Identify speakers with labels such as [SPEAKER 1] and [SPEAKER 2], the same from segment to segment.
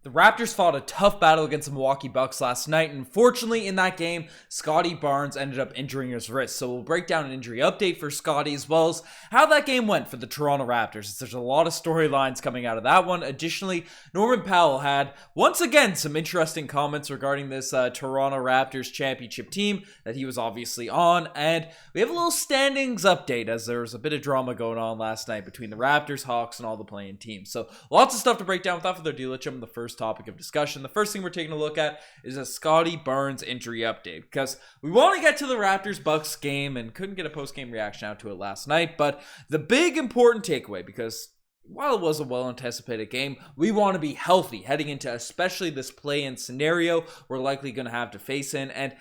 [SPEAKER 1] The Raptors fought a tough battle against the Milwaukee Bucks last night, and unfortunately in that game, Scottie Barnes ended up injuring his wrist. So we'll break down an injury update for Scottie as well as how that game went for the Toronto Raptors. There's a lot of storylines coming out of that one. Additionally, Norman Powell had, once again, some interesting comments regarding this Toronto Raptors championship team that he was obviously on, and we have a little standings update as there was a bit of drama going on last night between the Raptors, Hawks, and all the playing teams. So lots of stuff to break down. Without further ado, let's jump into the first topic of discussion. The first thing we're taking a look at is a Scottie Barnes injury update, because we want to get to the Raptors-Bucks game and couldn't get a post-game reaction out to it last night, but the big important takeaway, because while it was a well-anticipated game, we want to be healthy heading into especially this play-in scenario we're likely going to have to face in, and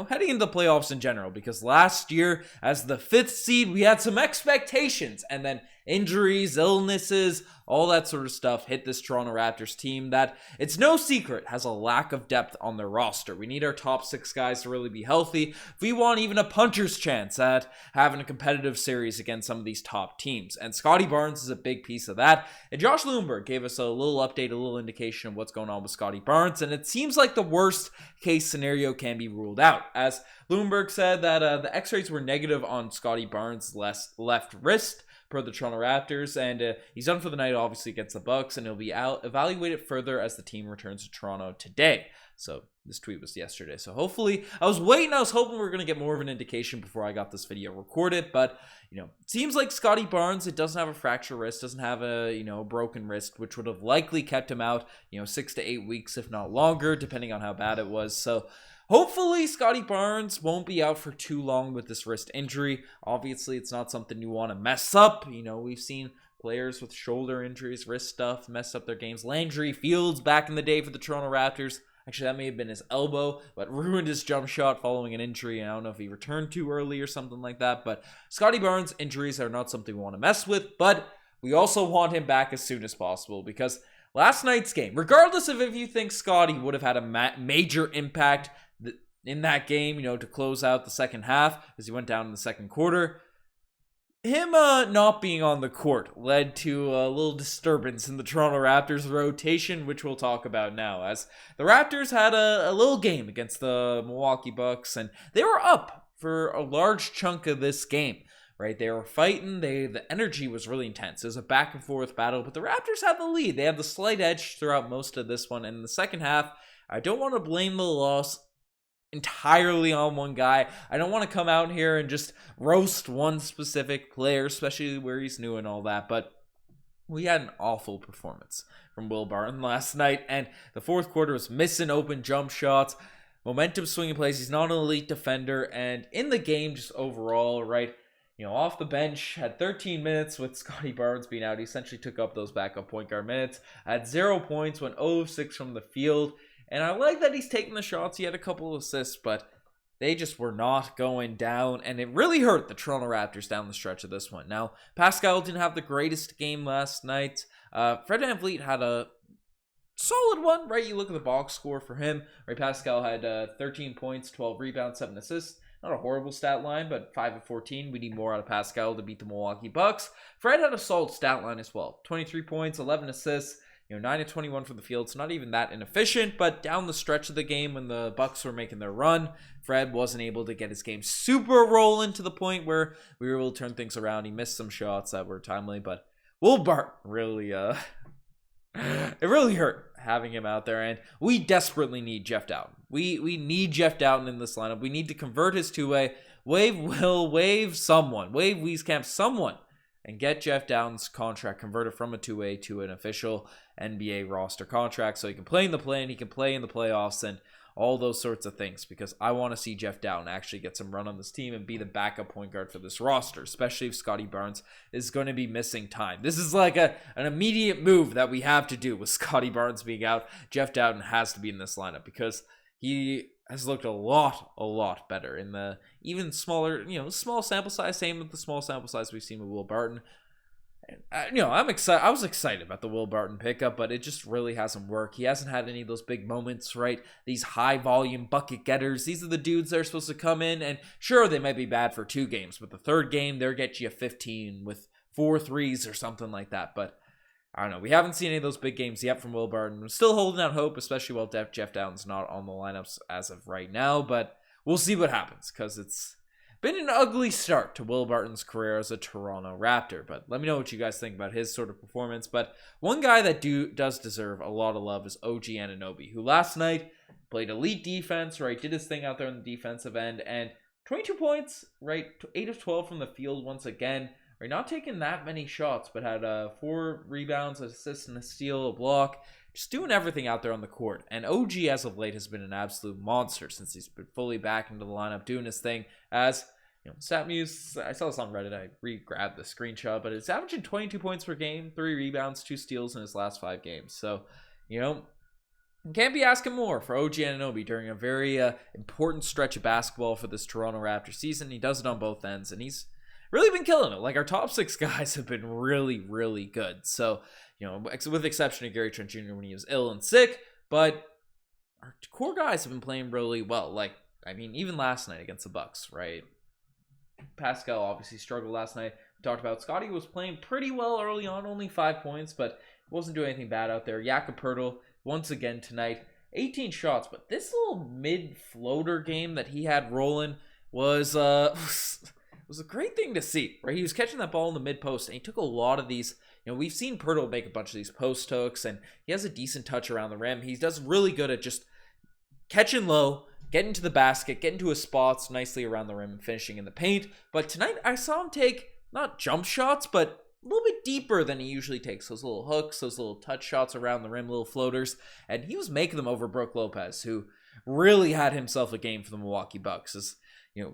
[SPEAKER 1] heading into the playoffs in general, because last year, as the 5th seed, we had some expectations, and then injuries, illnesses, all that sort of stuff hit this Toronto Raptors team that, it's no secret, has a lack of depth on their roster. We need our top 6 guys to really be healthy if we want even a puncher's chance at having a competitive series against some of these top teams. And Scottie Barnes is a big piece of that. And Josh Lumenberg gave us a little update, a little indication of what's going on with Scottie Barnes. And it seems like the worst case scenario can be ruled out. As Lumenberg said that the x-rays were negative on Scottie Barnes' left wrist, per the Toronto Raptors, and he's done for the night, obviously, against the Bucks, and he'll be evaluated further as the team returns to Toronto today. So this tweet was yesterday. So hopefully, I was hoping we were going to get more of an indication before I got this video recorded, but, it seems like Scottie Barnes, it doesn't have a fractured wrist, doesn't have a, broken wrist, which would have likely kept him out, 6 to 8 weeks, if not longer, depending on how bad it was. So hopefully, Scottie Barnes won't be out for too long with this wrist injury. Obviously, it's not something you want to mess up. We've seen players with shoulder injuries, wrist stuff, mess up their games. Landry Fields back in the day for the Toronto Raptors. Actually, that may have been his elbow, but ruined his jump shot following an injury. I don't know if he returned too early or something like that. But Scottie Barnes' injuries are not something we want to mess with. But we also want him back as soon as possible, because last night's game, regardless of if you think Scottie would have had a major impact in that game, to close out the second half, as he went down in the second quarter, him not being on the court led to a little disturbance in the Toronto Raptors rotation, which we'll talk about now, as the Raptors had a little game against the Milwaukee Bucks, and they were up for a large chunk of this game. Right, they were fighting. The energy was really intense. It was a back and forth battle, but the Raptors had the lead. They had the slight edge throughout most of this one. And in the second half, I don't want to blame the loss entirely on one guy. I don't want to come out here and just roast one specific player, especially where he's new and all that, but we had an awful performance from Will Barton last night, and the fourth quarter was missing open jump shots, momentum swinging plays. He's not an elite defender, and in the game, just overall, right, off the bench, had 13 minutes with Scottie Barnes being out. He essentially took up those backup point guard minutes, had 0 points, went 0 of 6 from the field. And I like that he's taking the shots. He had a couple of assists, but they just were not going down. And it really hurt the Toronto Raptors down the stretch of this one. Now, Pascal didn't have the greatest game last night. Fred VanVleet had a solid one, right? You look at the box score for him. Right, Pascal had 13 points, 12 rebounds, 7 assists. Not a horrible stat line, but 5 of 14. We need more out of Pascal to beat the Milwaukee Bucks. Fred had a solid stat line as well. 23 points, 11 assists. 9 of 21 from the field, so not even that inefficient, but down the stretch of the game when the Bucks were making their run, Fred wasn't able to get his game super rolling to the point where we were able to turn things around. He missed some shots that were timely, but Will Barton really, it really hurt having him out there, and we desperately need Jeff Dowtin. We need Jeff Dowtin in this lineup. We need to convert his two-way, waive Wieskamp, someone, and get Jeff Dowtin's contract converted from a two-way to an official NBA roster contract so he can play in the play-in, he can play in the playoffs, and all those sorts of things, because I want to see Jeff Dowtin actually get some run on this team and be the backup point guard for this roster, especially if Scottie Barnes is going to be missing time. This is like an immediate move that we have to do with Scottie Barnes being out. Jeff Dowtin has to be in this lineup because he has looked a lot better in the even smaller, small sample size. Same with the small sample size we've seen with Will Barton. And, I'm excited. I was excited about the Will Barton pickup, but it just really hasn't worked. He hasn't had any of those big moments, right? These high volume bucket getters. These are the dudes that are supposed to come in, and sure, they might be bad for 2 games, but the third game, they'll get you 15 with 4 threes or something like that. But I don't know. We haven't seen any of those big games yet from Will Barton. I'm still holding out hope, especially while Jeff Downs not on the lineups as of right now. But we'll see what happens, because it's been an ugly start to Will Barton's career as a Toronto Raptor. But let me know what you guys think about his sort of performance. But one guy that does deserve a lot of love is OG Anunoby, who last night played elite defense, right? Did his thing out there on the defensive end, and 22 points, right? 8 of 12 from the field once again. Right, not taking that many shots, but had 4 rebounds, an assist, and a steal, a block. Just doing everything out there on the court. And OG, as of late, has been an absolute monster since he's been fully back into the lineup, doing his thing. As, StatMuse, I saw this on Reddit, I re-grabbed the screenshot, but it's averaging 22 points per game, 3 rebounds, 2 steals in his last 5 games. So, can't be asking more for OG Anunoby during a very important stretch of basketball for this Toronto Raptors season. He does it on both ends, and he's really been killing it. Like, our top 6 guys have been really, really good. So, with the exception of Gary Trent Jr. when he was ill and sick, but our core guys have been playing really well. Like, even last night against the Bucks, right? Pascal obviously struggled last night. We talked about Scottie was playing pretty well early on, only 5 points, but wasn't doing anything bad out there. Jakob Poeltl, once again tonight, 18 shots, but this little mid-floater game that he had rolling was a great thing to see, right? He was catching that ball in the mid-post, and he took a lot of these. We've seen Poeltl make a bunch of these post hooks, and he has a decent touch around the rim. He does really good at just catching low, getting to the basket, getting to his spots nicely around the rim, and finishing in the paint. But tonight, I saw him take, not jump shots, but a little bit deeper than he usually takes. Those little hooks, those little touch shots around the rim, little floaters. And he was making them over Brook Lopez, who really had himself a game for the Milwaukee Bucks.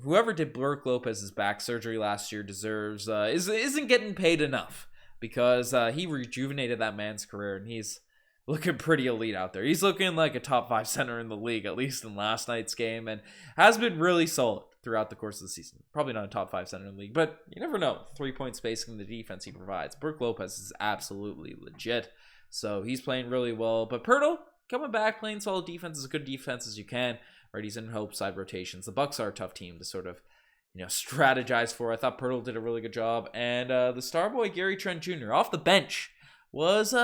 [SPEAKER 1] Whoever did Brook Lopez's back surgery last year deserves, isn't getting paid enough, because he rejuvenated that man's career, and he's looking pretty elite out there. He's looking like a top 5 center in the league, at least in last night's game, and has been really solid throughout the course of the season. Probably not a top 5 center in the league, but you never know. 3-point spacing, the defense he provides. Brook Lopez is absolutely legit, so he's playing really well. But Poeltl coming back, playing solid defense, as good defense as you can. Right, he's in hope side rotations. The Bucks are a tough team to sort of, strategize for. I thought Poeltl did a really good job, and the star boy Gary Trent Jr. off the bench was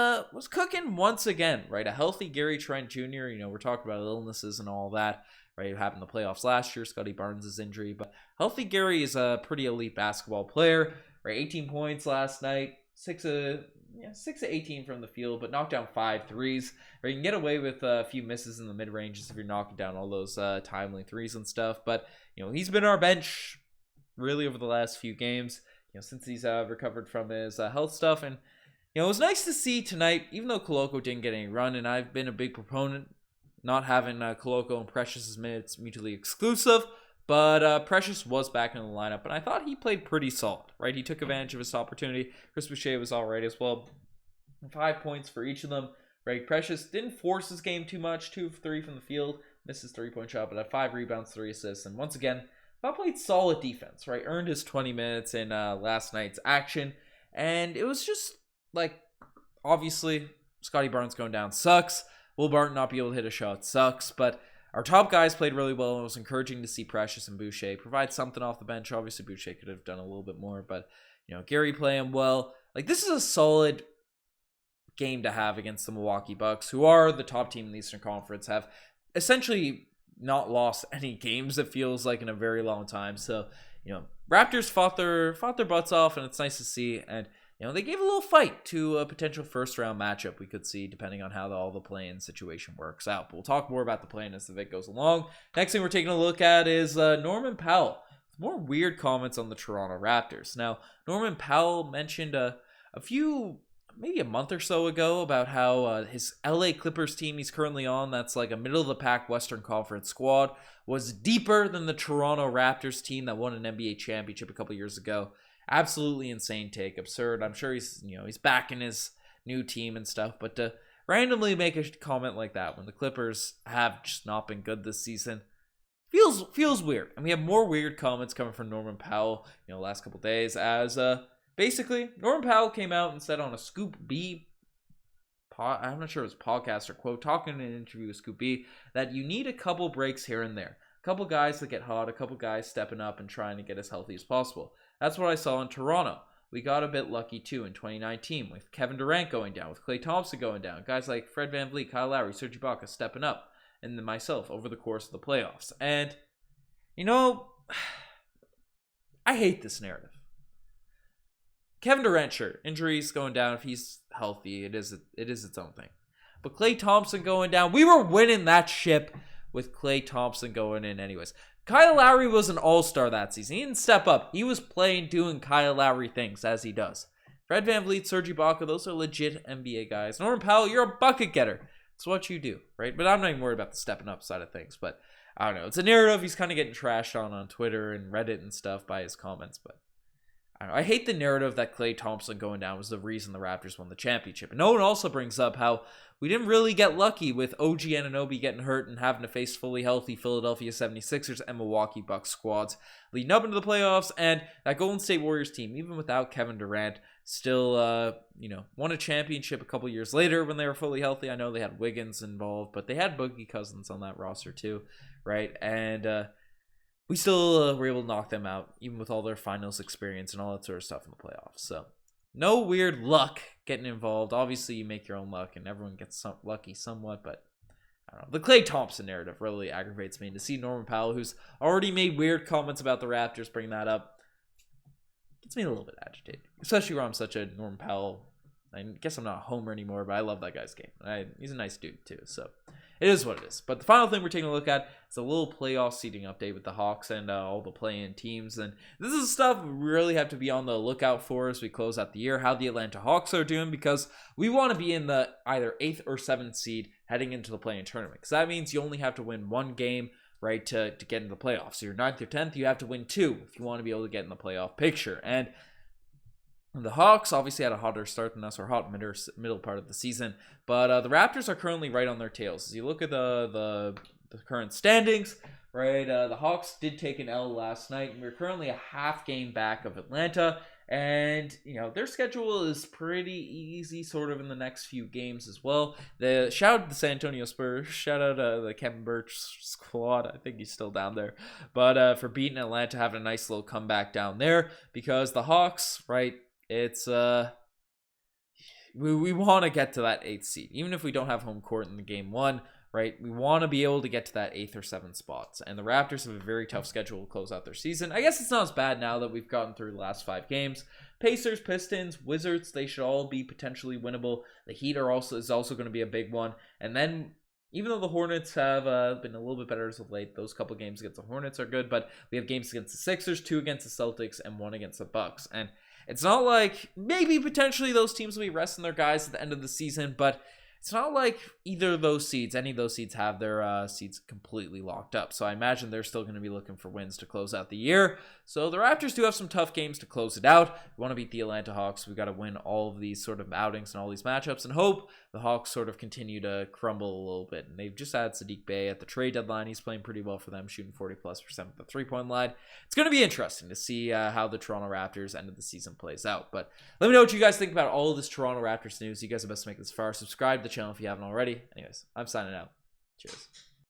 [SPEAKER 1] cooking once again. Right, a healthy Gary Trent Jr. We're talking about illnesses and all that. Right, it happened in the playoffs last year, Scottie Barnes' injury, but healthy Gary is a pretty elite basketball player. Right, 18 points last night, 6 of 18 from the field, but knocked down 5 threes. Or you can get away with a few misses in the mid-ranges if you're knocking down all those timely threes and stuff. But, he's been our bench really over the last few games, since he's recovered from his health stuff. And, it was nice to see tonight, even though Koloko didn't get any run, and I've been a big proponent not having Koloko and Precious's minutes mutually exclusive. But Precious was back in the lineup, and I thought he played pretty solid, right? He took advantage of his opportunity. Chris Boucher was all right as well. 5 points for each of them. Right? Precious didn't force his game too much. 2 of 3 from the field. Missed his 3-point shot, but had 5 rebounds, 3 assists. And once again, I played solid defense, right? Earned his 20 minutes in last night's action. And it was just, obviously, Scottie Barnes going down sucks. Will Barton not be able to hit a shot sucks, but our top guys played really well, and it was encouraging to see Precious and Boucher provide something off the bench. Obviously, Boucher could have done a little bit more, but, Gary playing well. This is a solid game to have against the Milwaukee Bucks, who are the top team in the Eastern Conference, have essentially not lost any games, it feels like, in a very long time. So, Raptors fought their butts off, and it's nice to see, and they gave a little fight to a potential first-round matchup we could see, depending on how all the play-in situation works out. But we'll talk more about the play-in as the vid goes along. Next thing we're taking a look at is Norman Powell. More weird comments on the Toronto Raptors. Now, Norman Powell mentioned maybe a month or so ago, about how his LA Clippers team he's currently on, that's like a middle-of-the-pack Western Conference squad, was deeper than the Toronto Raptors team that won an NBA championship a couple years ago. Absolutely insane take, absurd. I'm sure he's back in his new team and stuff, but to randomly make a comment like that when the Clippers have just not been good this season feels weird. And we have more weird comments coming from Norman Powell, last couple days, as basically Norman Powell came out and said on a Scoop B I'm not sure it was podcast or quote, talking in an interview with Scoop B, that you need a couple breaks here and there. A couple guys that get hot, a couple guys stepping up and trying to get as healthy as possible. That's what I saw in Toronto. we got a bit lucky too in 2019 with Kevin Durant going down, with Klay Thompson going down, guys like Fred VanVleet, Kyle Lowry, Serge Ibaka stepping up, and then myself over the course of the playoffs. And, you know, I hate this narrative. Kevin Durant, sure, injuries going down. If he's healthy, it is its own thing. But Klay Thompson going down, we were winning that ship with Klay Thompson going in anyways. Kyle Lowry was an all-star that season. He didn't step up. He was playing, doing Kyle Lowry things as he does. Fred VanVleet, Serge Ibaka, those are legit NBA guys. Norman Powell, you're a bucket getter. It's what you do, right? But I'm not even worried about the stepping up side of things. But I don't know. It's a narrative he's kind of getting trashed on Twitter and Reddit and stuff by his comments. But I don't know. I hate the narrative that Klay Thompson going down was the reason the Raptors won the championship. And no one also brings up how we didn't really get lucky with OG Anunoby getting hurt and having to face fully healthy Philadelphia 76ers and Milwaukee Bucks squads leading up into the playoffs. And that Golden State Warriors team, even without Kevin Durant, still, won a championship a couple years later when they were fully healthy. I know they had Wiggins involved, but they had Boogie Cousins on that roster too, right? And we still were able to knock them out, even with all their finals experience and all that sort of stuff in the playoffs. So no weird luck getting involved. Obviously, you make your own luck, and everyone gets lucky somewhat, but I don't know. The Klay Thompson narrative really aggravates me. And to see Norman Powell, who's already made weird comments about the Raptors, bring that up, gets me a little bit agitated. Especially where I'm such a Norman Powell. I guess I'm not a homer anymore, but I love that guy's game. He's a nice dude, too. So it is what it is. But the final thing we're taking a look at is a little playoff seeding update with the Hawks and all the play-in teams. And this is stuff we really have to be on the lookout for as we close out the year, how the Atlanta Hawks are doing, because we want to be in the either 8th or 7th seed heading into the play-in tournament. Because that means you only have to win one game, right, to get into the playoffs. So you're 9th or 10th, you have to win 2 if you want to be able to get in the playoff picture. And the Hawks obviously had a hotter start than us, or hot middle part of the season, but the Raptors are currently right on their tails. As you look at the current standings, right, the Hawks did take an L last night, and we're currently a half game back of Atlanta, and their schedule is pretty easy, sort of in the next few games as well. Shout out to the San Antonio Spurs, shout out to the Kevin Birch squad. I think he's still down there, but for beating Atlanta, having a nice little comeback down there, because the Hawks, right. It's we want to get to that 8th seed, even if we don't have home court in the game 1, right? We want to be able to get to that 8th or 7th spots, and the Raptors have a very tough schedule to close out their season. I guess it's not as bad now that we've gotten through the last 5 games. Pacers, Pistons, Wizards, they should all be potentially winnable. The Heat is also going to be a big one, and then even though the Hornets have been a little bit better as of late, those couple games against the Hornets are good, but we have games against the Sixers, 2 against the Celtics, and 1 against the Bucks. And it's not like maybe potentially those teams will be resting their guys at the end of the season, but it's not like any of those seeds have their seeds completely locked up. So I imagine they're still going to be looking for wins to close out the year. So the Raptors do have some tough games to close it out. We want to beat the Atlanta Hawks. We got to win all of these sort of outings and all these matchups and hope the Hawks sort of continue to crumble a little bit. And they've just added Sadiq Bey at the trade deadline. He's playing pretty well for them, shooting 40+% at the 3-point line. It's going to be interesting to see how the Toronto Raptors end of the season plays out. But let me know what you guys think about all of this Toronto Raptors news. You guys are best to make this far. Subscribe to the channel if you haven't already. Anyways, I'm signing out. Cheers.